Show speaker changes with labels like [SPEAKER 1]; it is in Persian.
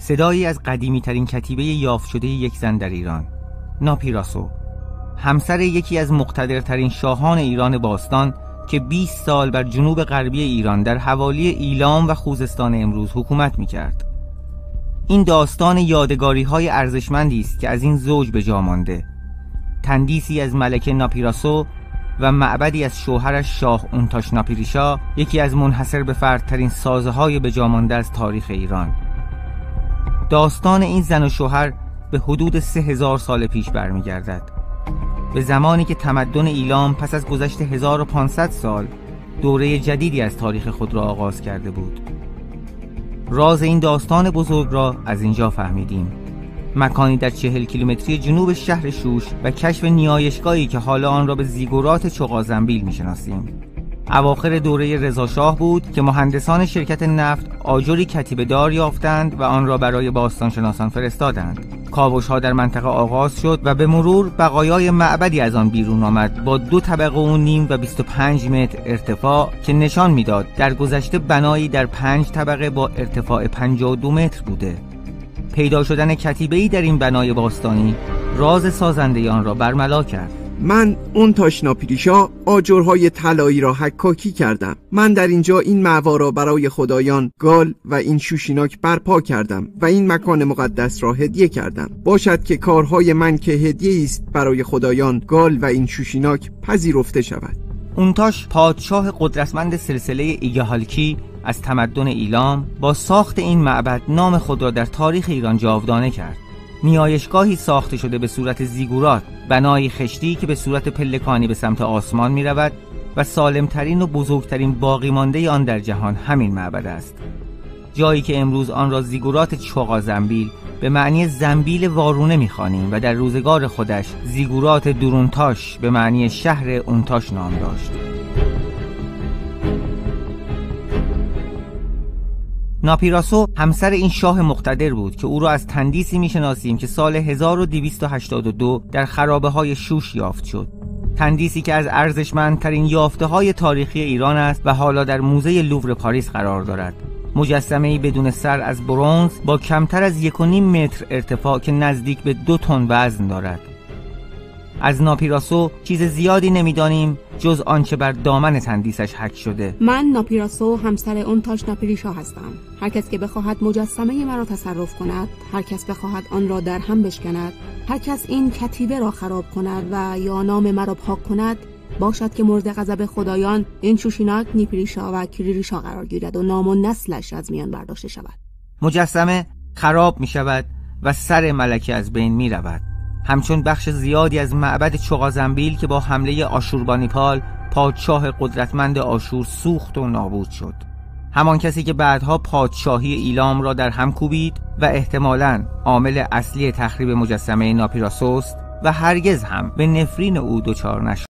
[SPEAKER 1] صدایی از قدیمی ترین کتیبه یافت شده یک زن در ایران، ناپیراسو، همسر یکی از مقتدرترین شاهان ایران باستان که 20 سال بر جنوب غربی ایران در حوالی ایلام و خوزستان امروز حکومت می‌کرد. این داستان یادگاری‌های ارزشمندی است که از این زوج به جا مانده، تندیسی از ملکه ناپیراسو و معبدی از شوهرش شاه اونتاش ناپیریشا، یکی از منحصر به فردترین سازه‌های به جا مانده از تاریخ ایران. داستان این زن و شوهر به حدود 3000 سال پیش برمیگردد، به زمانی که تمدن ایلام پس از گذشت 1500 سال دوره جدیدی از تاریخ خود را آغاز کرده بود. راز این داستان بزرگ را از اینجا فهمیدیم، مکانی در 40 کیلومتری جنوب شهر شوش و کشف نیایشگاهی که حالا آن را به زیگورات چغازنبیل می‌شناسیم. اواخر دوره رضاشاه بود که مهندسان شرکت نفت آجری کتیبه دار یافتند و آن را برای باستانشناسان فرستادند. کاوش‌ها در منطقه آغاز شد و به مرور بقایای معبدی از آن بیرون آمد با 2 طبقه و نیم و 25 متر ارتفاع که نشان می‌داد در گذشته بنایی در 5 طبقه با ارتفاع 52 متر بوده. پیدا شدن کتیبه‌ای در این بنای باستانی راز سازنده آن را برملا کرد.
[SPEAKER 2] من اونتاش ناپیریشا آجرهای طلایی را حکاکی کردم. من در اینجا این معوا را برای خدایان گال و این شوشیناک برپا کردم و این مکان مقدس را هدیه کردم. باشد که کارهای من که هدیه است برای خدایان گال و این شوشیناک پذیرفته شود.
[SPEAKER 1] اونتاش پادشاه قدرتمند سلسله ایگهالکی از تمدن ایلام با ساخت این معبد نام خود را در تاریخ ایران جاودانه کرد. نیایشگاهی ساخته شده به صورت زیگورات، بنایی خشتی که به صورت پلکانی به سمت آسمان می رود و سالمترین و بزرگترین باقی مانده آن در جهان همین معبد است. جایی که امروز آن را زیگورات چغازنبیل به معنی زنبیل وارونه می خوانیم و در روزگار خودش زیگورات دورونتاش به معنی شهر اونتاش نام داشت. ناپیراسو همسر این شاه مقتدر بود که او را از تندیسی میشناسیم که سال 1282 در خرابه های شوش یافت شد. تندیسی که از ارزشمندترین یافته های تاریخی ایران است و حالا در موزه لوور پاریس قرار دارد. مجسمه‌ای بدون سر از برنز با کمتر از 1.5 متر ارتفاع که نزدیک به 2 تن وزن دارد. از ناپیراسو چیز زیادی نمیدانیم جز آنچه بر دامن تندیسش حک شده.
[SPEAKER 3] من ناپیراسو همسر اونتاش ناپیریشا هستم. هر کس که بخواهد مجسمه مرا تصرف کند، هر کس بخواهد آن را در هم بشکند، هر کس این کتیبه را خراب کند و یا نام مرا پاک کند، باشد که مورد غضب خدایان این شوشیناک، نیپیریشا و کیریریشا قرار گیرد و نام و نسلش از میان برداشته شود.
[SPEAKER 1] مجسمه خراب می شود و سر ملکه از بین می رود، همچون بخش زیادی از معبد چغازنبیل که با حمله آشوربانیپال پادشاه قدرتمند آشور سوخت و نابود شد. همان کسی که بعدها پادشاهی ایلام را در هم کوبید و احتمالاً عامل اصلی تخریب مجسمه ناپیراسو است و هرگز هم به نفرین او دچار نشد.